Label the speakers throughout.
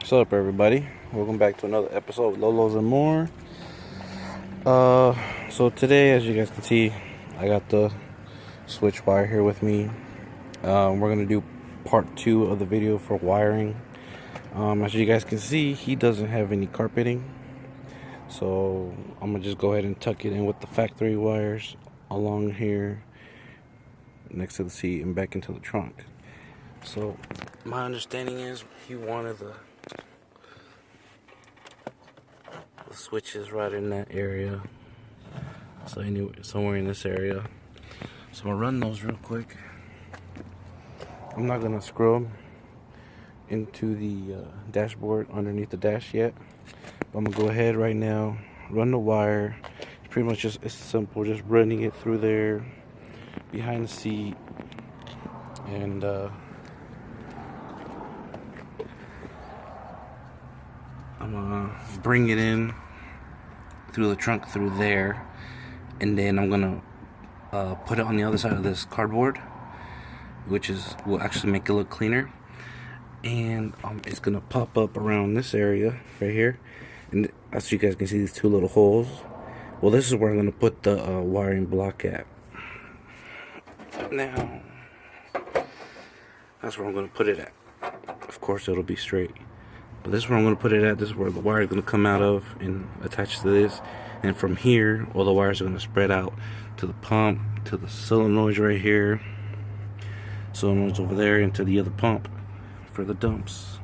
Speaker 1: What's up, everybody? Welcome back to another episode of Lolos and More. So today, as you guys can see, I got the switch wire here with me. We're gonna do part 2 of the video for wiring. As you guys can see, he doesn't have any carpeting, so I'm gonna just go ahead and tuck it in with the factory wires along here next to the seat and back into the trunk. So my understanding is he wanted the switches right in that area, so anyway, somewhere in this area. So I'm gonna run those real quick. I'm not gonna screw them into the dashboard underneath the dash yet, but I'm gonna go ahead right now, run the wire. It's pretty much just, it's simple, just running it through there behind the seat, and I'm gonna bring it in through the trunk through there, and then I'm gonna put it on the other side of this cardboard, which will actually make it look cleaner. And it's gonna pop up around this area right here, and as you guys can see, these two little holes. Well, this is where I'm gonna put the wiring block at. Now, that's where I'm gonna put it at. Of course, it'll be straight, but this is where I'm gonna put it at. This is where the wire is gonna come out of and attach to this. And from here, all the wires are gonna spread out to the pump, to the solenoids right here, solenoids over there, and to the other pump for the dumps.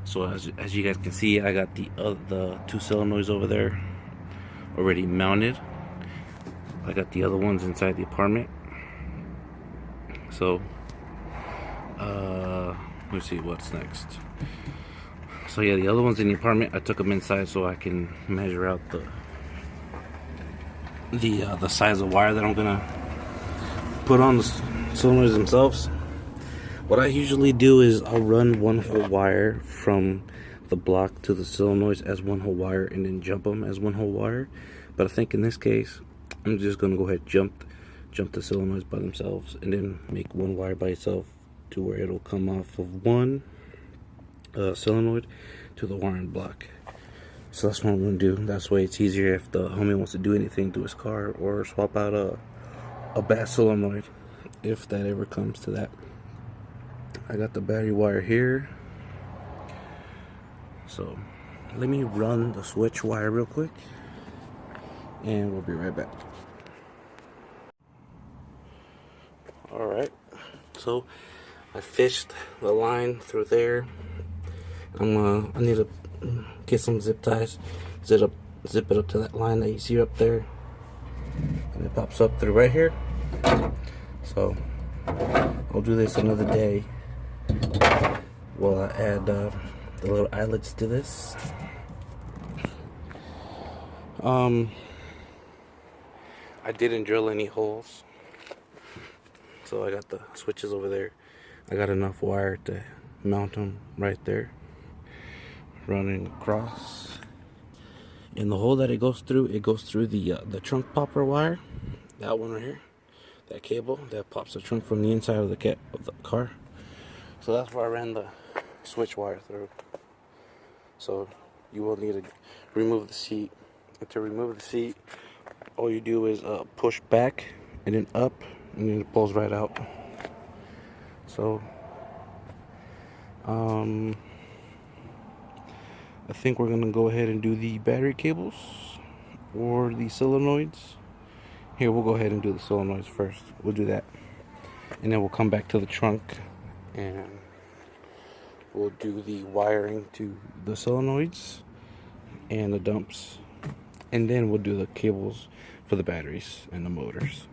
Speaker 1: So as you guys can see, I got the two solenoids over there already mounted. I got the other ones inside the apartment. So let's see what's next. So yeah, the other ones in the apartment, I took them inside so I can measure out the size of wire that I'm gonna put on the solenoids themselves. What I usually do is I'll run one whole wire from the block to the solenoids as one whole wire, and then jump them as one whole wire. But I think in this case, I'm just gonna go ahead and jump the solenoids by themselves, and then make one wire by itself to where it'll come off of one solenoid to the wiring block. So that's what I'm gonna do. That's why it's easier if the homie wants to do anything to his car or swap out a bad solenoid, if that ever comes to that. I got the battery wire here, so let me run the switch wire real quick, and we'll be right back. Alright, so I fished the line through there. I need to get some zip ties, zip it up to that line that you see up there, and it pops up through right here. So I'll do this another day. Well, I add the little eyelets to this. I didn't drill any holes, so I got the switches over there. I got enough wire to mount them right there, running across. And the hole that it goes through the trunk popper wire. That one right here, that cable that pops the trunk from the inside of the car. So that's where I ran the switch wire through. So you will need to remove the seat. And to remove the seat, all you do is push back and then up, and then it pulls right out. So I think we're gonna go ahead and do the battery cables or the solenoids. Here, we'll go ahead and do the solenoids first. We'll do that, and then we'll come back to the trunk and we'll do the wiring to the solenoids and the dumps, and then we'll do the cables for the batteries and the motors.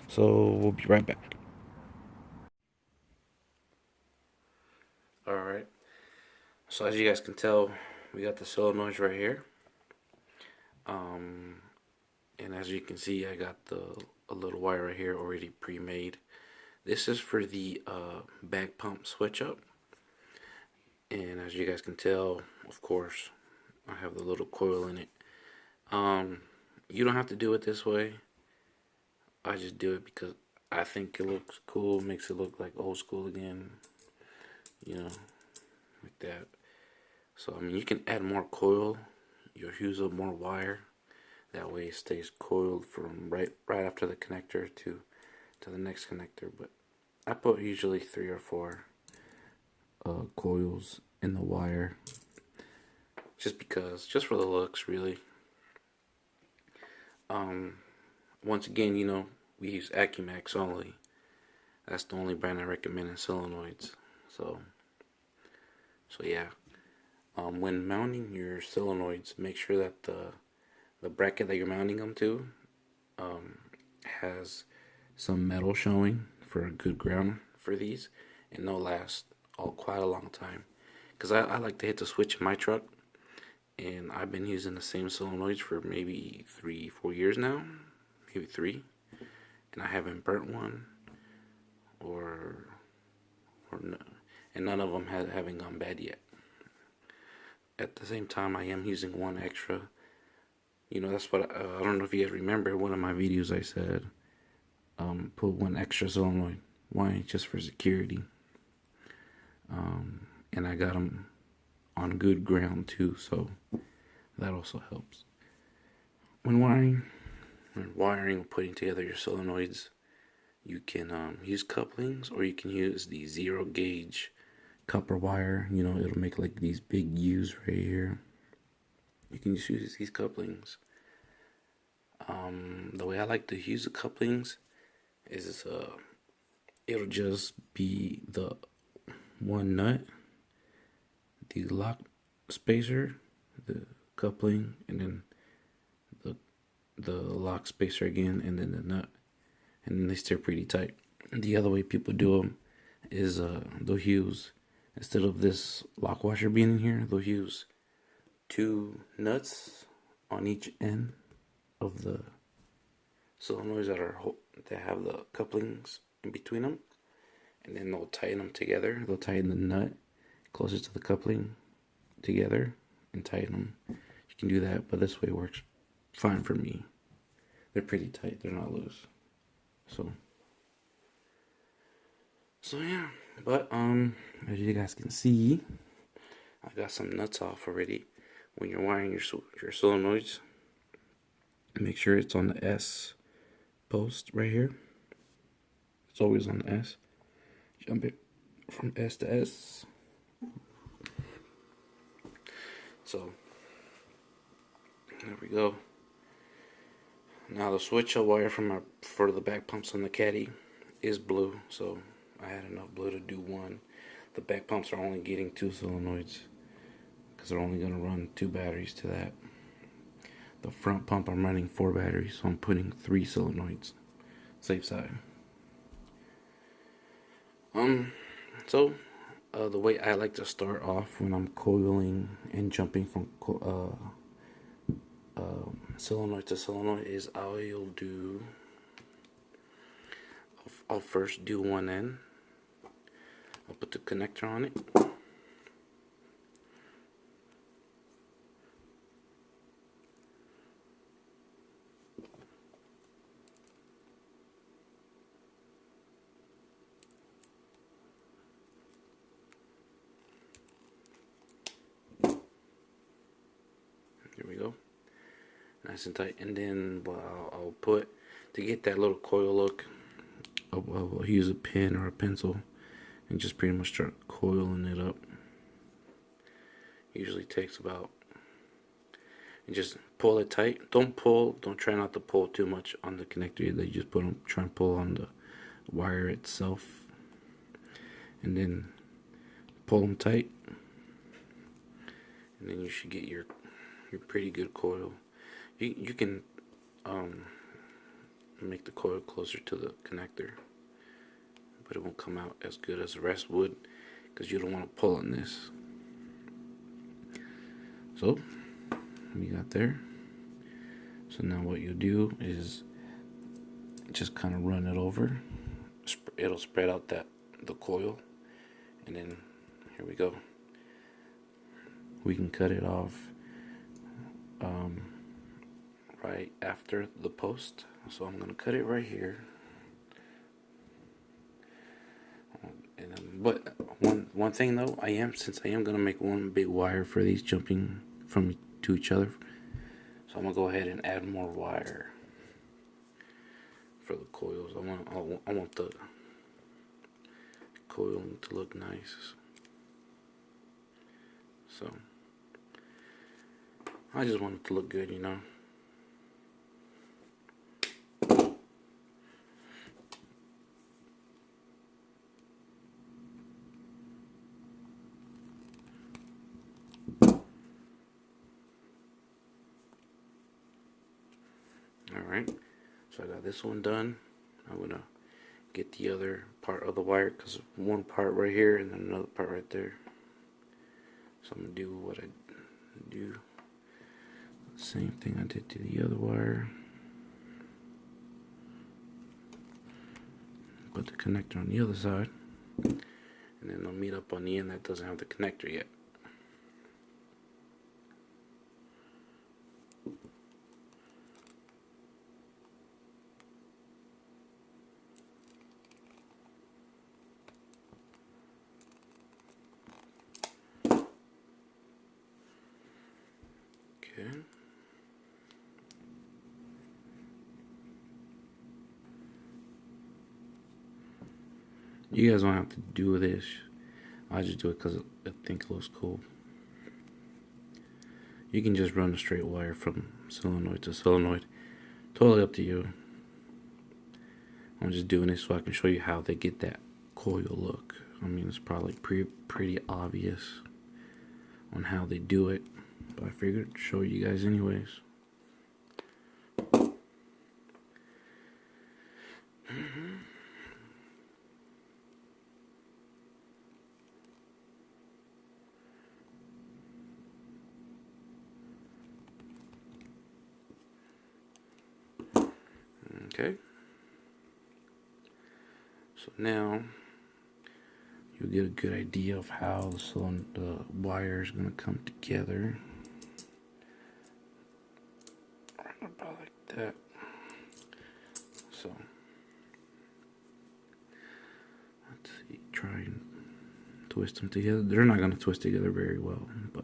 Speaker 1: So we'll be right back. Alright, so as you guys can tell, we got the solenoids right here. And as you can see, I got a little wire right here already pre-made. This is for the back pump switch up. And as you guys can tell, of course, I have the little coil in it. You don't have to do it this way. I just do it because I think it looks cool, makes it look like old school again, you know, like that. So I mean, you can add more coil. You'll use up more wire. That way, it stays coiled from right after the connector to the next connector. But I put usually 3 or 4 coils in the wire, just for the looks, really. Once again, we use Acumax only. That's the only brand I recommend in solenoids. So yeah. When mounting your solenoids, make sure that the bracket that you're mounting them to has some metal showing for a good ground for these, and they'll last quite a long time. Because I like to hit the switch in my truck, and I've been using the same solenoids for maybe 3-4 years now, maybe 3, and I haven't burnt one, and none of them haven't gone bad yet. At the same time, I am using one extra. That's what I don't know if you guys remember one of my videos. I said put one extra solenoid. Why? Just for security. And I got them on good ground too, so that also helps. When wiring or putting together your solenoids, you can use couplings, or you can use the 0 gauge copper wire. It'll make like these big U's right here. You can just use these couplings. The way I like to use the couplings is it'll just be the one nut, the lock spacer, the coupling, and then the lock spacer again, and then the nut, and then they stay pretty tight. The other way people do them is they'll use, instead of this lock washer being in here, they'll use 2 nuts on each end of the solenoids that have the couplings in between them, and then they'll tighten them together. They'll tighten the nut closer to the coupling together and tighten them. You can do that, but this way works fine for me. They're pretty tight. They're not loose. So yeah. But as you guys can see, I got some nuts off already. When you're wiring your solenoids, make sure it's on the S post right here. It's always on the S. Jump it from S to S. So there we go. Now the switch I wire for the back pumps on the Caddy is blue, so I had enough blue to do one. The back pumps are only getting 2 solenoids because they're only going to run 2 batteries to that. The front pump I'm running 4 batteries, so I'm putting 3 solenoids. Safe side. So the way I like to start off when I'm coiling and jumping from solenoid to solenoid is I'll first do one end. I'll put the connector on it. Here we go. Nice and tight. And then what I'll put, to get that little coil look, I'll use a pen or a pencil and just pretty much start coiling it up. Usually takes about, and just pull it tight. Don't try not to pull too much on the connector. They just try and pull on the wire itself, and then pull them tight, and then you should get your pretty good coil. You can make the coil closer to the connector, but it won't come out as good as the rest would because you don't want to pull on this. So we got there. So now what you do is just kind of run it over. It'll spread out the coil, and then here we go. We can cut it off right after the post. So I'm gonna cut it right here, But one thing though, since I am gonna make one big wire for these jumping from to each other, so I'm gonna go ahead and add more wire for the coils. I want the coil to look nice. So I just want it to look good, you know. Alright, so I got this one done. I'm gonna get the other part of the wire, because one part right here and then another part right there. So I'm gonna do what I do, same thing I did to the other wire. Put the connector on the other side, and then I'll meet up on the end that doesn't have the connector yet. Okay. You guys don't have to do this. I just do it because I think it looks cool. You can just run a straight wire from solenoid to solenoid. Totally up to you. I'm just doing this so I can show you how they get that coil look. I mean, it's probably pretty obvious on how they do it, but I figured to show you guys anyways. Okay. So now you'll get a good idea of how the wire is going to come together. Right about like that. So let's see, try and twist them together. They're not going to twist together very well, but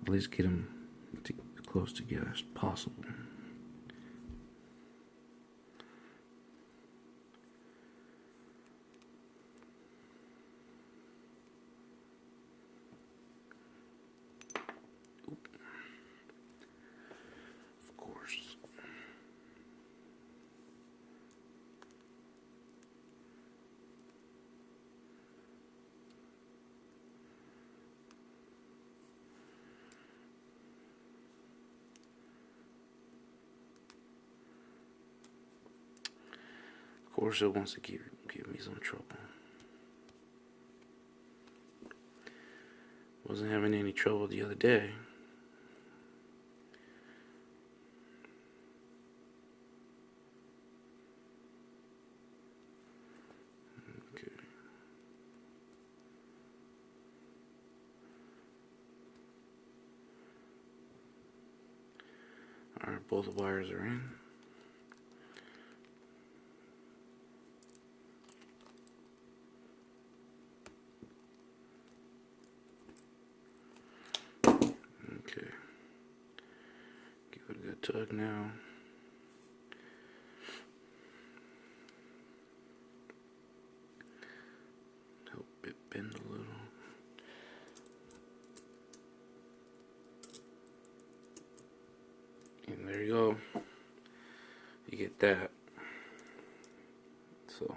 Speaker 1: at least get them as close together as possible. Of course, it wants to give me some trouble. Wasn't having any trouble the other day. Okay. Alright, both wires are in. Okay, give it a good tug now. Help it bend a little. And there you go. You get that. So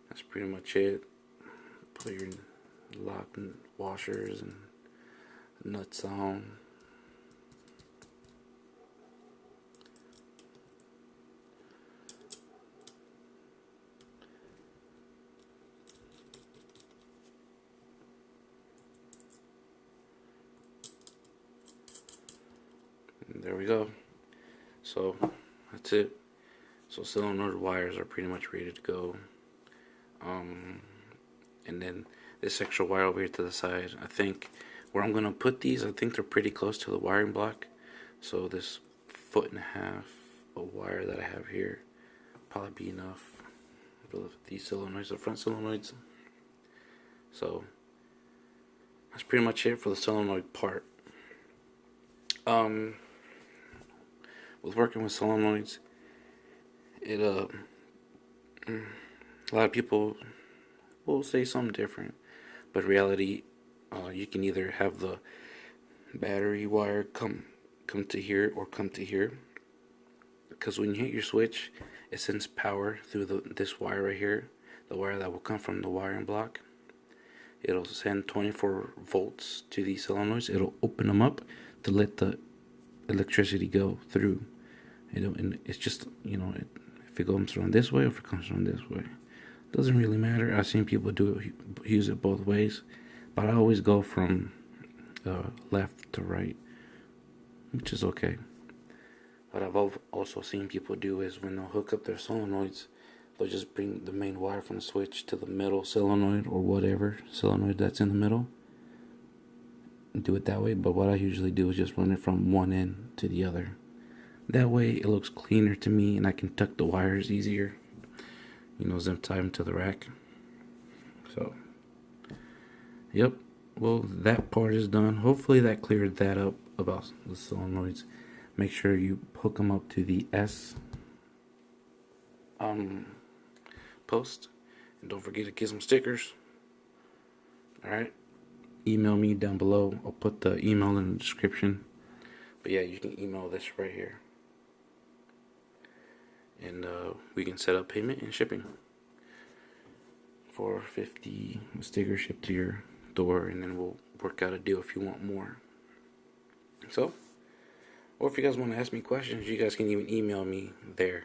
Speaker 1: that's pretty much it. Put your lock and washers and nuts on. And there we go. So that's it. So solenoid wires are pretty much ready to go. And then this extra wire over here to the side, I think where I'm gonna put these, I think they're pretty close to the wiring block. So this 1.5 foot of wire that I have here, probably be enough for these solenoids, the front solenoids. So that's pretty much it for the solenoid part. With working with solenoids, it a lot of people will say something different, but in reality, you can either have the battery wire come to here or come to here, because when you hit your switch, it sends power through this wire right here, the wire that will come from the wiring block. It'll send 24 volts to these solenoids. It'll open them up to let the electricity go through. And it's just, if it comes from this way or if it comes from this way, doesn't really matter. I've seen people use it both ways, but I always go from left to right, which is okay. What I've also seen people do is when they'll hook up their solenoids, they'll just bring the main wire from the switch to the middle solenoid or whatever solenoid that's in the middle and do it that way. But what I usually do is just run it from one end to the other. That way it looks cleaner to me and I can tuck the wires easier, zip tie them to the rack. So yep, well, that part is done. Hopefully that cleared that up about the solenoids. Make sure you hook them up to the S post, and don't forget to get some stickers. Alright, email me down below. I'll put the email in the description, but yeah, you can email this right here, and we can set up payment and shipping. $4.50 sticker shipped to your door, and then we'll work out a deal if you want more. So, or if you guys want to ask me questions, you guys can even email me there,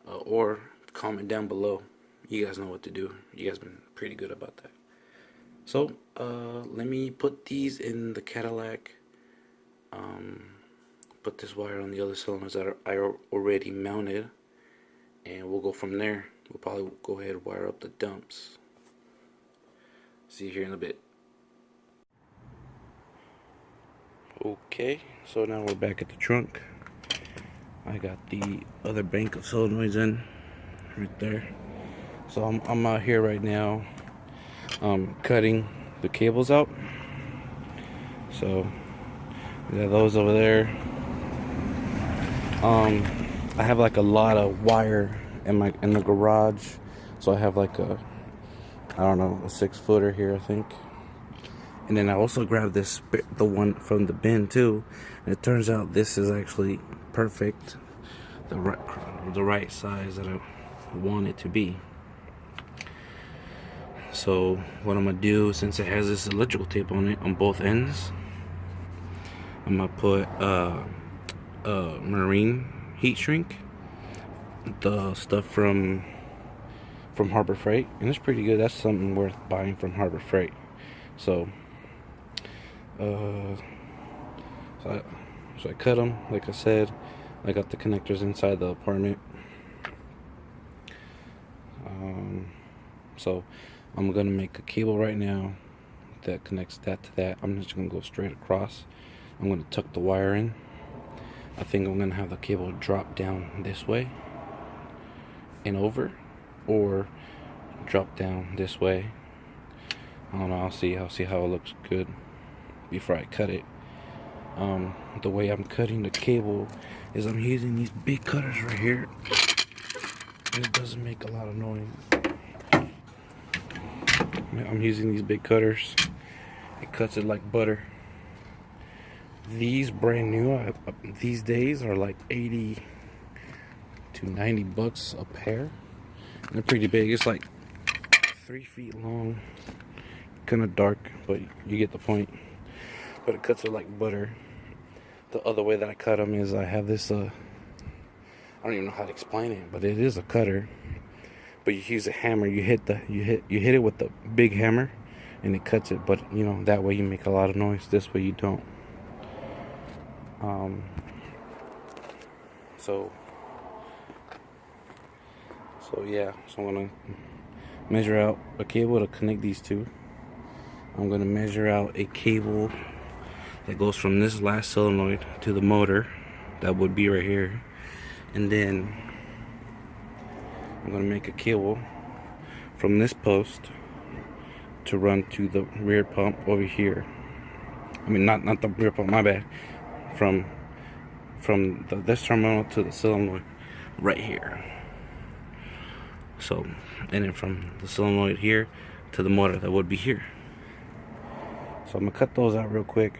Speaker 1: or comment down below. You guys know what to do. You guys been pretty good about that. So let me put these in the Cadillac. Put this wire on the other cylinders that I already mounted, and we'll go from there. We'll probably go ahead and wire up the dumps. See you here in a bit. Okay, so now we're back at the trunk. I got the other bank of solenoids in right there. So I'm out here right now cutting the cables out. So we got those over there. I have like a lot of wire in the garage, so I have like a 6-footer here, I think. And then I also grabbed the one from the bin too, and it turns out this is actually perfect, the right size that I want it to be. So what I'm gonna do, since it has this electrical tape on it on both ends, I'm gonna put marine heat shrink, the stuff from Harbor Freight, and it's pretty good. That's something worth buying from Harbor Freight. So so I cut them, like I said. I got the connectors inside the apartment. So I'm gonna make a cable right now that connects that to that. I'm just gonna go straight across. I'm gonna tuck the wire in. I think I'm gonna have the cable drop down this way and over, or drop down this way. I don't know. I'll see how it looks good before I cut it. The way I'm cutting the cable is I'm using these big cutters right here. It doesn't make a lot of noise. I'm using these big cutters. It cuts it like butter. These brand new these days are like 80 to 90 bucks a pair. And they're pretty big. It's like 3 feet long. Kind of dark, but you get the point. But it cuts it like butter. The other way that I cut them is I have this I don't even know how to explain it, but it is a cutter, but you use a hammer. You hit it with the big hammer and it cuts it. But that way you make a lot of noise. This way you don't. So yeah, so I'm gonna measure out a cable to connect these two. I'm gonna measure out a cable that goes from this last solenoid to the motor. That would be right here. And then I'm gonna make a cable from this post to run to the rear pump over here. I mean, not the rear pump, my bad. From this terminal to the solenoid right here. So, and then from the solenoid here to the motor that would be here. So I'm gonna cut those out real quick,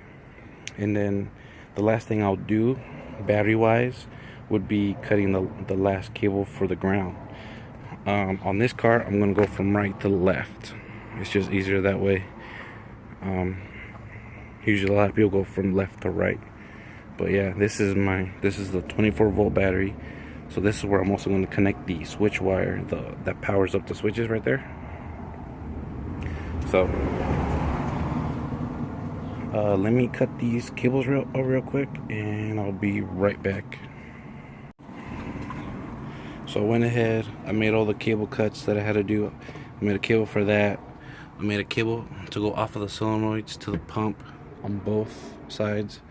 Speaker 1: and then the last thing I'll do, battery wise, would be cutting the last cable for the ground. On this car, I'm gonna go from right to left. It's just easier that way. Usually a lot of people go from left to right, but yeah, this is the 24-volt battery. So this is where I'm also going to connect the switch wire that powers up the switches right there. So let me cut these cables real quick, and I'll be right back. So I went ahead, I made all the cable cuts that I had to do. I made a cable for that. I made a cable to go off of the solenoids to the pump on both sides.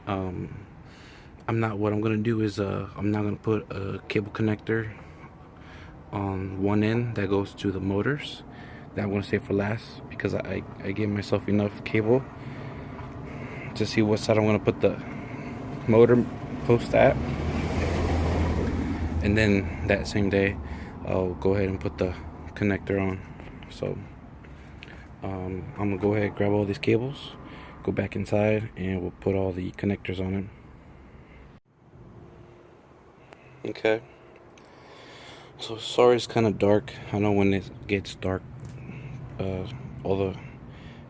Speaker 1: What I'm gonna do is I'm not gonna put a cable connector on one end that goes to the motors. That I'm gonna save for last, because I gave myself enough cable to see what side I'm gonna put the motor post at, and then that same day I'll go ahead and put the connector on. So I'm gonna go ahead and grab all these cables, go back inside, and we'll put all the connectors on it. Okay, so sorry it's kind of dark. I know when it gets dark, all the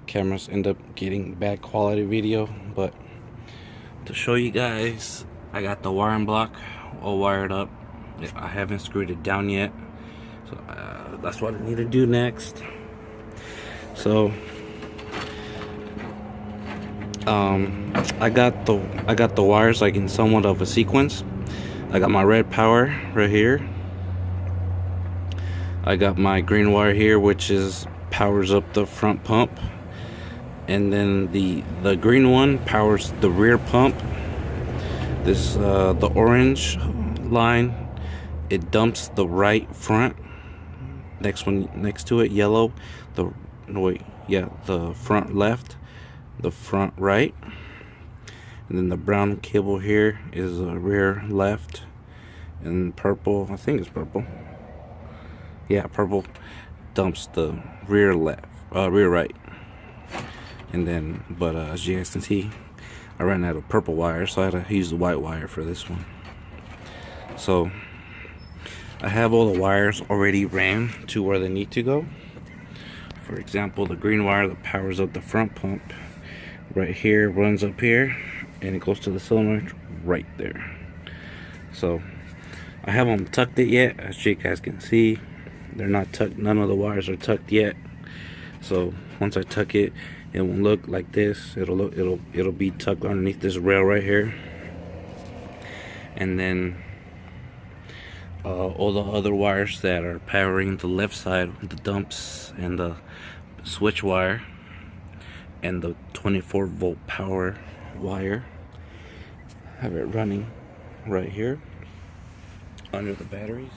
Speaker 1: cameras end up getting bad quality video, but to show you guys, I got the wiring block all wired up. I haven't screwed it down yet, so that's what I need to do next. So I got the wires like in somewhat of a sequence. I got my red power right here. I got my green wire here, which powers up the front pump, and then the green one powers the rear pump. This the orange line, it dumps the right front. Next one next to it, yellow, the front left, the front right, and then the brown cable here is the rear left, and purple, I think it's purple, yeah, purple dumps the rear left, rear right. And then, but as you guys can see, I ran out of purple wire, so I had to use the white wire for this one. So I have all the wires already ran to where they need to go. For example, the green wire that powers up the front pump right here runs up here, and it goes to the solenoid right there. So I haven't tucked it yet. As you guys can see, they're not tucked. None of the wires are tucked yet. So once I tuck it, it won't look like this. It'll be tucked underneath this rail right here, and then all the other wires that are powering the left side, the dumps and the switch wire and the 24-volt power wire, have it running right here under the batteries.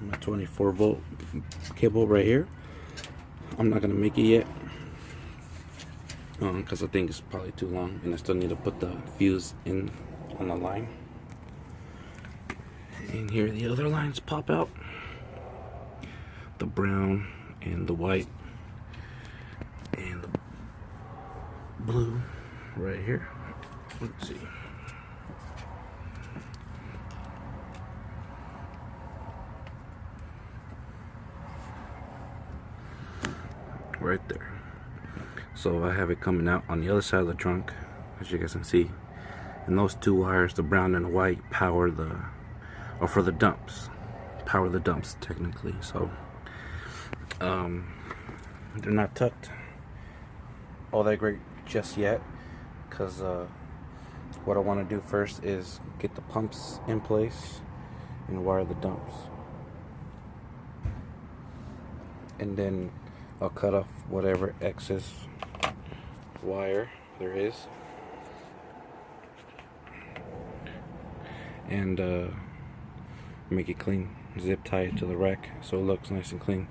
Speaker 1: My 24-volt cable right here. I'm not gonna make it yet because I think it's probably too long, and I still need to put the fuse in on the line. And here the other lines pop out, the brown and the white and the blue right here. Let's see. Right there. So I have it coming out on the other side of the trunk, as you guys can see. And those two wires, the brown and the white, power the dumps technically. So they're not tucked all that great just yet, because what I want to do first is get the pumps in place and wire the dumps, and then I'll cut off whatever excess wire there is, and make it clean. Zip tie it to the rack so it looks nice and clean.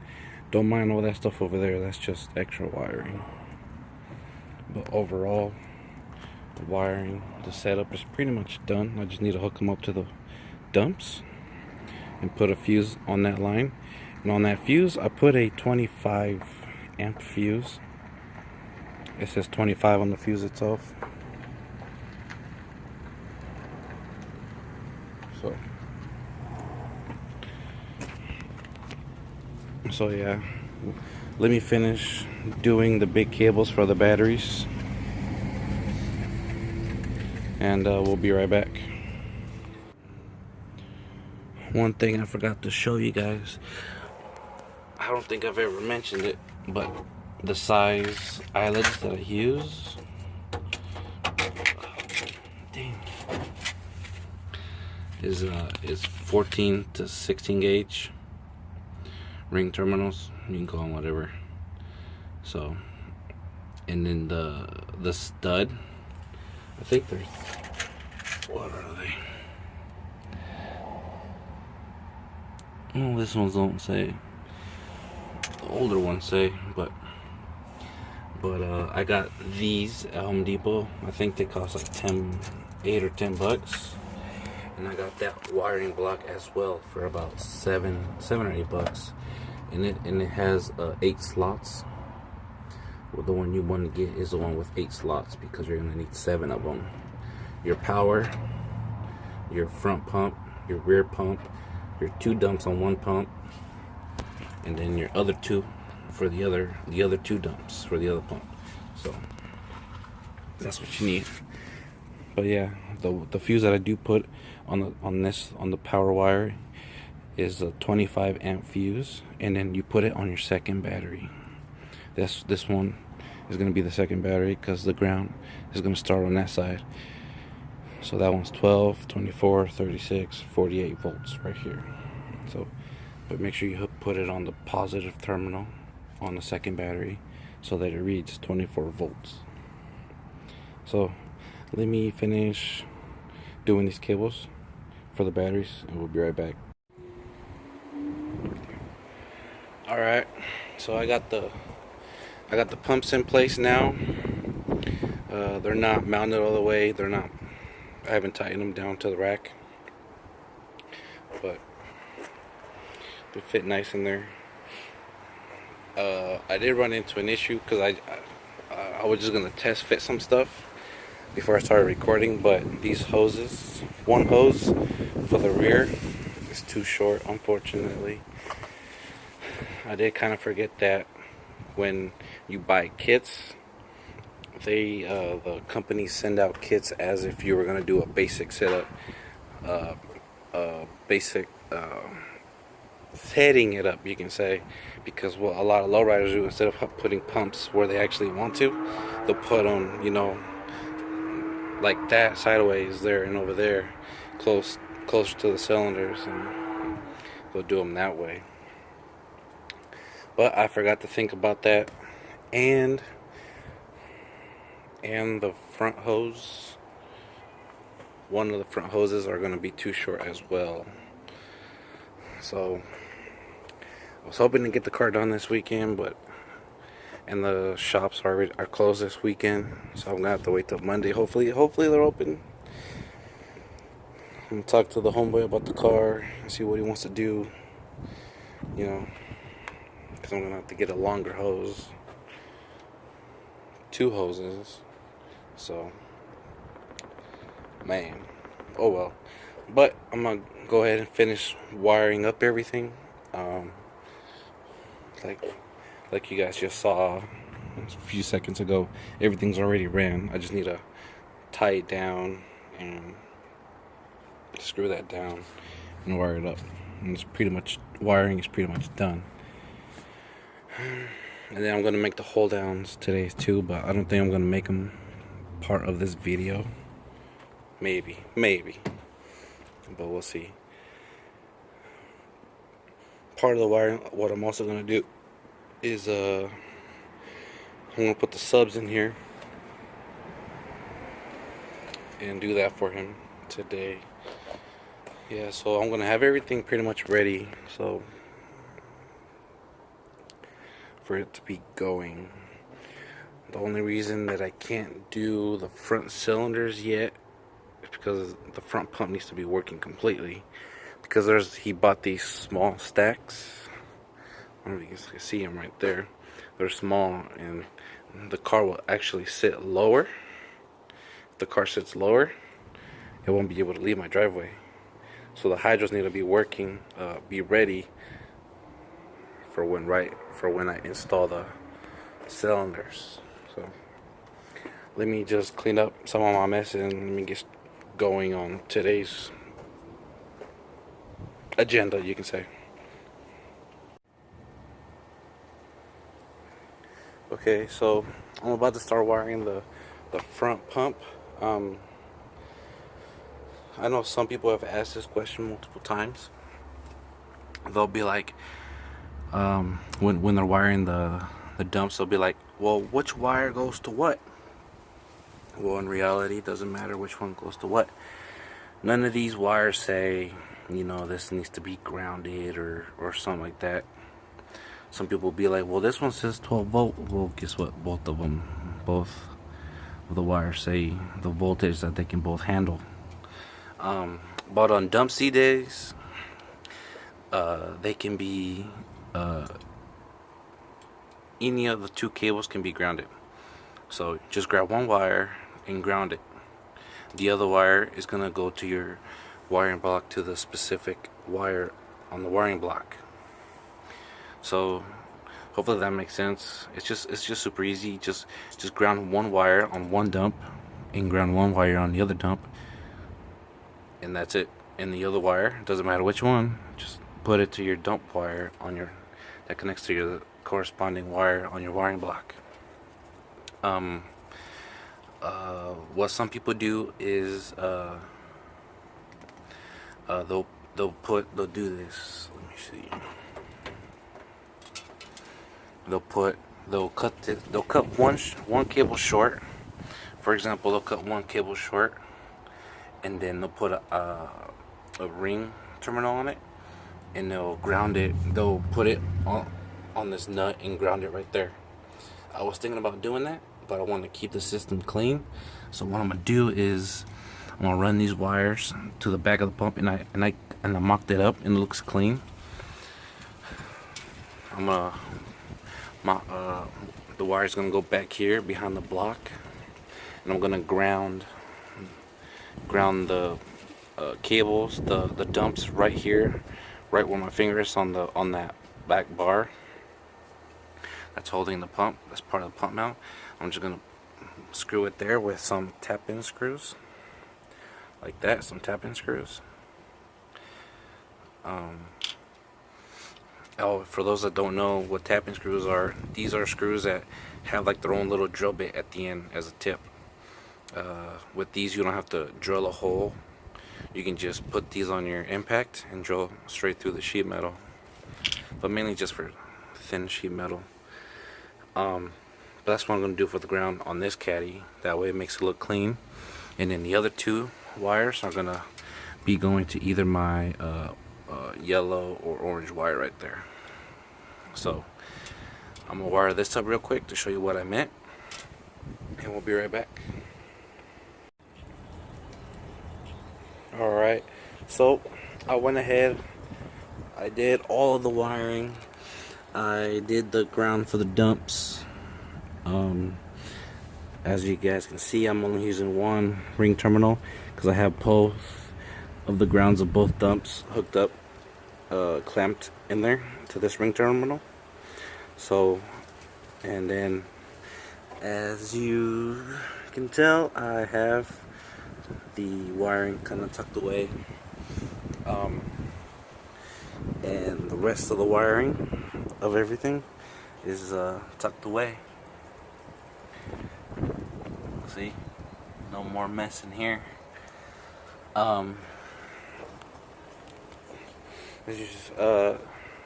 Speaker 1: Don't mind all that stuff over there, that's just extra wiring. But overall, the wiring, the setup is pretty much done. I just need to hook them up to the dumps and put a fuse on that line. And on that fuse, I put a 25 amp fuse. It says 25 on the fuse itself. So yeah, let me finish doing the big cables for the batteries, and we'll be right back. One thing I forgot to show you guys, I don't think I've ever mentioned it, but the size eyelets that I use, is 14 to 16 gauge ring terminals. You can call them whatever. So, and then the stud, I think they're, what are they? Oh, this ones don't say. The older ones say, but I got these at Home Depot. I think they cost like 8 or 10 bucks. And I got that wiring block as well for about 7 or 8 bucks. And it has 8 slots. Well, the one you want to get is the one with 8 slots, because you're gonna need 7 of them. Your power, your front pump, your rear pump, your 2 dumps on one pump, and then your other 2 for the other 2 dumps for the other pump. So that's what you need. But yeah, the fuse that I do put on the power wire is a 25 amp fuse, and then you put it on your second battery. This one is going to be the second battery, because the ground is going to start on that side. So that one's 12, 24, 36, 48 volts right here. So, but make sure you put it on the positive terminal on the second battery so that it reads 24 volts. So let me finish doing these cables for the batteries, and we'll be right back. Alright, so I got the pumps in place now. They're not mounted all the way. I haven't tightened them down to the rack, but they fit nice in there. I did run into an issue because I was just gonna test fit some stuff before I started recording, but these hoses, one hose for the rear is too short, unfortunately. I did kind of forget that when you buy kits, the companies send out kits as if you were going to do a basic setup, basic setting it up, you can say, because what a lot of lowriders do, instead of putting pumps where they actually want to, they'll put them, you know, like that sideways there and over there, closer to the cylinders, and they'll do them that way. But I forgot to think about that, and the front hose, one of the front hoses are going to be too short as well. So I was hoping to get the car done this weekend, and the shops are closed this weekend, so I'm gonna have to wait till Monday. Hopefully they're open. I'm gonna talk to the homeboy about the car and see what he wants to do, you know, because I'm gonna have to get a longer hose, 2 hoses. So, man, oh well. But I'm gonna go ahead and finish wiring up everything. Like you guys just saw a few seconds ago, everything's already ran. I just need to tie it down and screw that down and wire it up. And it's pretty much, wiring is pretty much done. And then I'm gonna make the hold downs today too, but I don't think I'm gonna make them part of this video. Maybe, but we'll see. Part of the wiring, what I'm also gonna do is I'm gonna put the subs in here and do that for him today. Yeah, so I'm gonna have everything pretty much ready, so for it to be going. The only reason that I can't do the front cylinders yet is because the front pump needs to be working completely. Because he bought these small stacks. I don't know if you can see them right there. They're small, and the car will actually sit lower. If the car sits lower, it won't be able to leave my driveway. So the hydros need to be working, be ready for when I install the cylinders. So let me just clean up some of my mess and let me get going on today's agenda, you can say. Okay, so I'm about to start wiring the front pump. I know some people have asked this question multiple times. They'll be like, when they're wiring the dumps, they'll be like, well, which wire goes to what? Well, in reality, it doesn't matter which one goes to what. None of these wires say, this needs to be grounded or something like that. Some people will be like, well, this one says 12 volt. Well, guess what? Both of the wires say the voltage that they can both handle. But on dump C days, they can be, any of the two cables can be grounded. So just grab one wire and ground it. The other wire is gonna go to your wiring block, to the specific wire on the wiring block. So hopefully that makes sense. It's just super easy. Just ground one wire on one dump and ground one wire on the other dump, and that's it. And the other wire, doesn't matter which one, just put it to your dump wire that connects to your corresponding wire on your wiring block. What some people do is they'll do this. Let me see. They'll cut one cable short. For example, they'll cut one cable short, and then they'll put a ring terminal on it, and they'll ground it. They'll put it on this nut and ground it right there. I was thinking about doing that, but I want to keep the system clean. So what I'm gonna do is I'm gonna run these wires to the back of the pump, and I mocked it up and it looks clean. I'm gonna the wire's gonna go back here behind the block, and I'm gonna ground the cables, the dumps right here, right where my finger is on that back bar that's holding the pump. That's part of the pump mount. I'm just gonna screw it there with some tap-in screws, like that. Some tap-in screws. Oh, for those that don't know what tap-in screws are, these are screws that have like their own little drill bit at the end as a tip. With these, you don't have to drill a hole. You can just put these on your impact and drill straight through the sheet metal, but mainly just for thin sheet metal. But that's what I'm going to do for the ground on this Caddy. That way it makes it look clean. And then the other two wires are going to be going to either my yellow or orange wire right there. So I'm going to wire this up real quick to show you what I meant, and we'll be right back. Alright, so I went ahead, I did all of the wiring. I did the ground for the dumps. As you guys can see, I'm only using one ring terminal because I have both of the grounds of both dumps hooked up, clamped in there to this ring terminal. So, and then as you can tell, I have the wiring kind of tucked away, and the rest of the wiring of everything is tucked away. See, no more mess in here.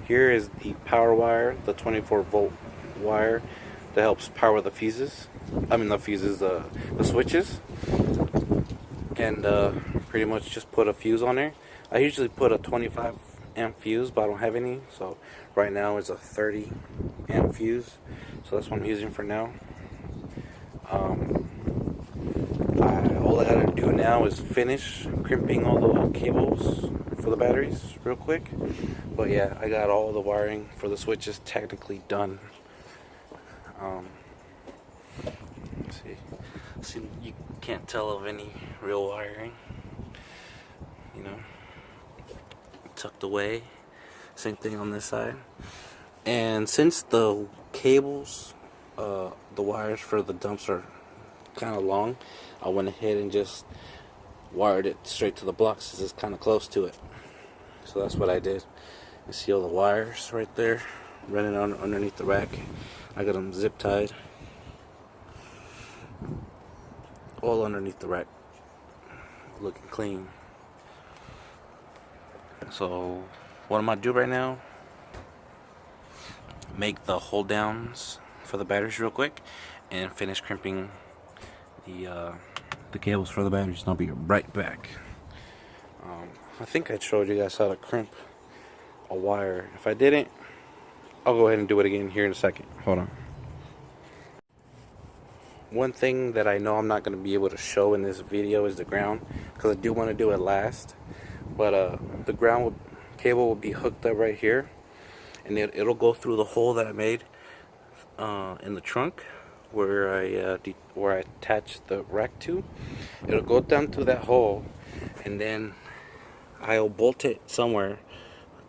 Speaker 1: Here is the power wire, the 24-volt wire that helps power the fuses. The switches. And pretty much just put a fuse on there. I usually put a 25 amp fuse, but I don't have any, so right now it's a 30 amp fuse, so that's what I'm using for now. All I gotta do now is finish crimping all the cables for the batteries real quick. But yeah, I got all the wiring for the switches technically done. Let's see, you can't tell of any real wiring, you know, tucked away. Same thing on this side. And since the cables, the wires for the dumps are kind of long, I went ahead and just wired it straight to the block since it's kind of close to it. So that's what I did. You see all the wires right there running on underneath the rack. I got them zip tied all underneath the rack, looking clean. So what I'm gonna do right now, make the hold downs for the batteries real quick and finish crimping the cables for the batteries, and I'll be right back. I think I showed you guys how to crimp a wire. If I didn't, I'll go ahead and do it again here in a second. Hold on. One thing that I know I'm not going to be able to show in this video is the ground, because I do want to do it last. But the ground cable will be hooked up right here, and it'll go through the hole that I made in the trunk where I attached the rack to. It'll go down through that hole, and then I'll bolt it somewhere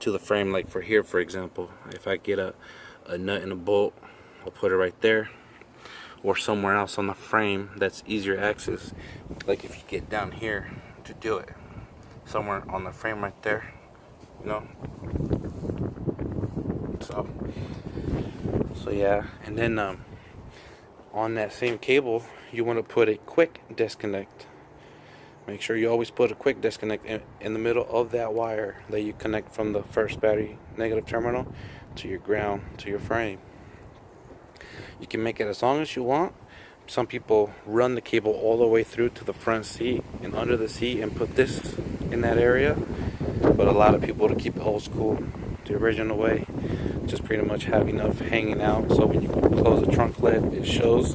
Speaker 1: to the frame, like for here, for example. If I get a nut and a bolt, I'll put it right there, or somewhere else on the frame that's easier access. Like if you get down here to do it, somewhere on the frame right there, you know. So yeah, and then on that same cable, you want to put a quick disconnect. Make sure you always put a quick disconnect in the middle of that wire that you connect from the first battery negative terminal to your ground to your frame. You can make it as long as you want. Some people run the cable all the way through to the front seat and under the seat and put this in that area, but a lot of people, to keep it old school, the original way, just pretty much have enough hanging out so when you close the trunk lid it shows,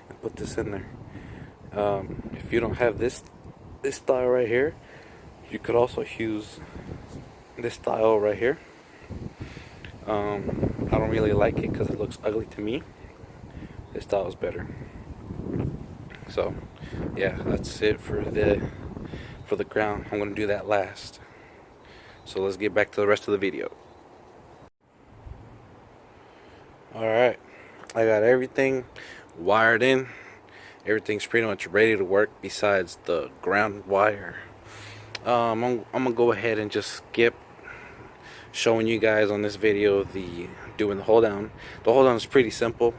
Speaker 1: and put this in there. If you don't have this style right here, you could also use this style right here. I don't really like it because it looks ugly to me. This style is better. So yeah, that's it for the ground. I'm gonna do that last. So let's get back to the rest of the video. Alright, I got everything wired in. Everything's pretty much ready to work besides the ground wire. I'm gonna go ahead and just skip showing you guys on this video doing the hold down. The hold down is pretty simple.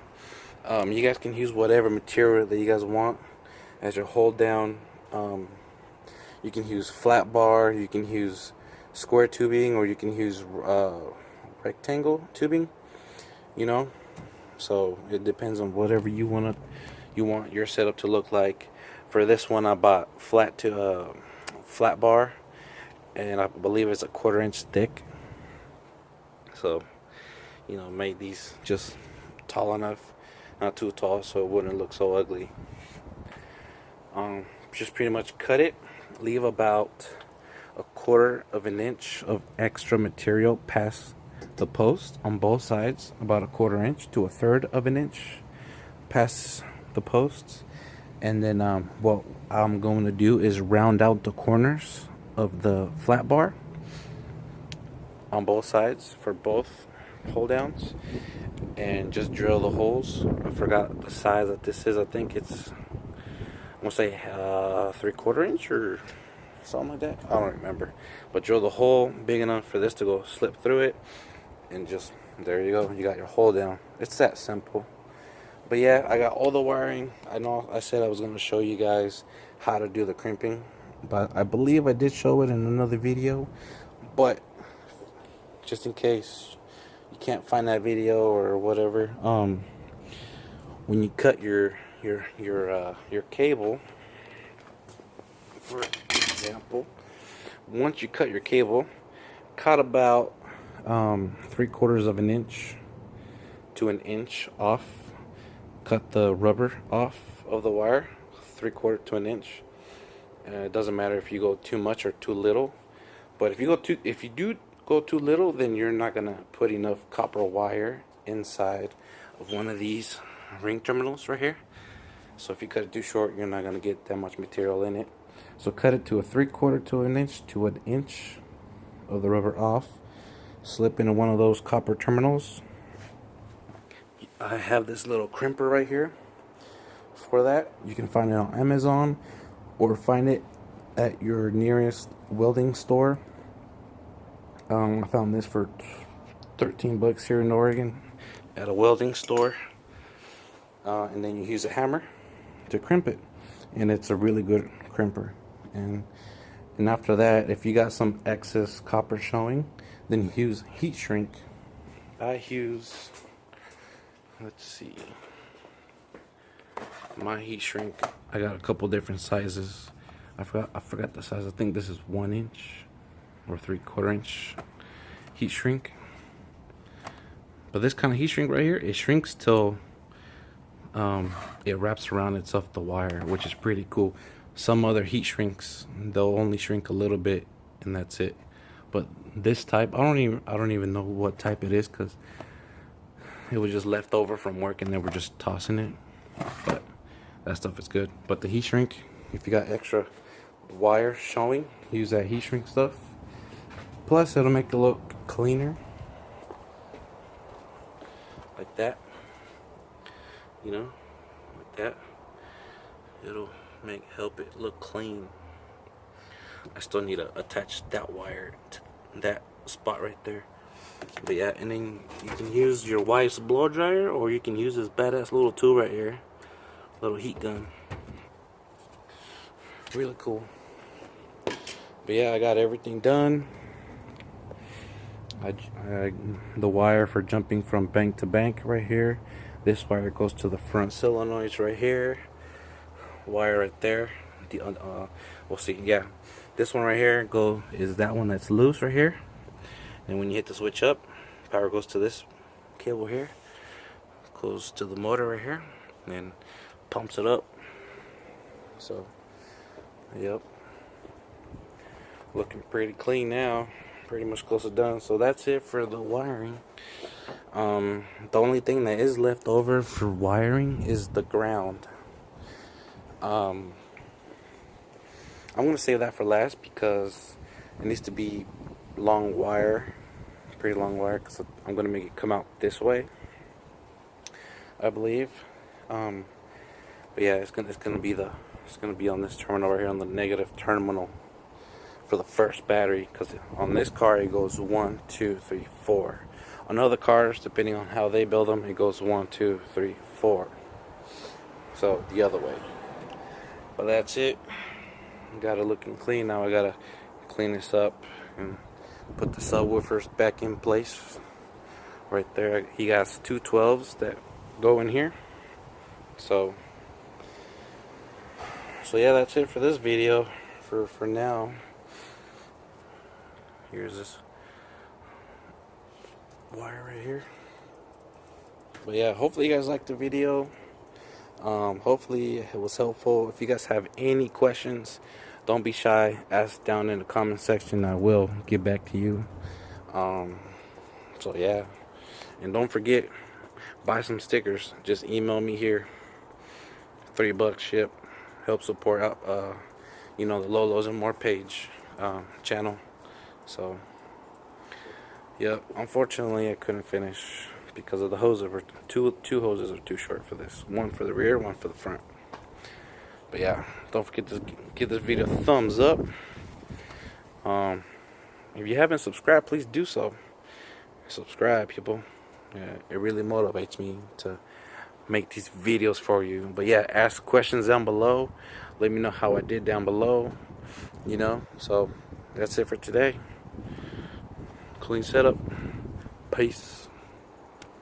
Speaker 1: You guys can use whatever material that you guys want as your hold down. You can use flat bar, you can use square tubing, or you can use rectangle tubing, you know. So it depends on whatever you want your setup to look like. For this one, I bought flat bar, and I believe it's a 1/4 inch thick. So, you know, made these just tall enough, not too tall, so it wouldn't look so ugly. Just pretty much cut it, leave about 1/4 inch of extra material past the post on both sides, about 1/4 inch to 1/3 inch past the posts. And then what I'm going to do is round out the corners of the flat bar on both sides for both hold downs, and just drill the holes. I forgot the size that this is. I think it's, I'm gonna say 3/4 inch or something like that. I don't remember, but drill the hole big enough for this to go slip through it, and just there you go, you got your hold down. It's that simple. But yeah, I got all the wiring. I know I said I was going to show you guys how to do the crimping, but I believe I did show it in another video. But just in case you can't find that video or whatever, when you cut your cable for example. Once you cut your cable, cut about 3/4 of an inch to an inch off. Cut the rubber off of the wire, 3/4 to an inch. It doesn't matter if you go too much or too little, but if you do go too little, then you're not gonna put enough copper wire inside of one of these ring terminals right here. So if you cut it too short, you're not gonna get that much material in it. So cut it to a 3/4 to an inch to an inch of the rubber off. Slip into one of those copper terminals. I have this little crimper right here for that. You can find it on Amazon or find it at your nearest welding store. I found this for 13 bucks here in Oregon at a welding store. And then you use a hammer to crimp it, and it's a really good crimper. And after that, if you got some excess copper showing, then you use heat shrink. I use, let's see, my heat shrink. I got a couple different sizes. I forgot the size. I think this is 1 inch or 3/4 inch heat shrink. But this kind of heat shrink right here, it shrinks till it wraps around itself the wire, which is pretty cool. Some other heat shrinks, they'll only shrink a little bit and that's it. But this type, I don't even know what type it is, because it was just left over from work and they were just tossing it. But that stuff is good. But the heat shrink, if you got extra wire showing, use that heat shrink stuff. Plus it'll make it look cleaner, like that. You know, like that. It'll help it look clean. I still need to attach that wire to that spot right there. But yeah, and then you can use your wife's blow dryer, or you can use this badass little tool right here, little heat gun. Really cool. But yeah, I got everything done. The wire for jumping from bank to bank right here. This wire goes to the front solenoids right here. Wire right there. We'll see. Yeah, this one right here is that one that's loose right here. And when you hit the switch up, power goes to this cable here, goes to the motor right here, and pumps it up. So, yep, looking pretty clean now. Pretty much close to done. So that's it for the wiring. The only thing that is left over for wiring is the ground. I'm gonna save that for last because it needs to be long wire, pretty long wire, because I'm gonna make it come out this way, I believe. But yeah, it's gonna be on this terminal right here, on the negative terminal for the first battery, because on this car it goes 1, 2, 3, 4. On other cars, depending on how they build them, it goes 1, 2, 3, 4. So the other way. But that's it. Got it looking clean. Now I gotta clean this up and put the subwoofers back in place. Right there, he got 2 12s that go in here. So yeah, that's it for this video. For now. Here's this wire right here. But yeah, hopefully you guys liked the video. Hopefully it was helpful. If you guys have any questions, don't be shy. Ask down in the comment section. I will get back to you. So yeah, and don't forget, buy some stickers. Just email me here. $3 ship. Help support out the Lolos and More page channel. So yep, unfortunately I couldn't finish because of the hoses. Two hoses are too short for this. One for the rear, one for the front. But yeah, don't forget to give this video a thumbs up. If you haven't subscribed, please do so. Subscribe, people. Yeah, it really motivates me to make these videos for you. But yeah, ask questions down below. Let me know how I did down below. So that's it for today. Clean setup. Peace.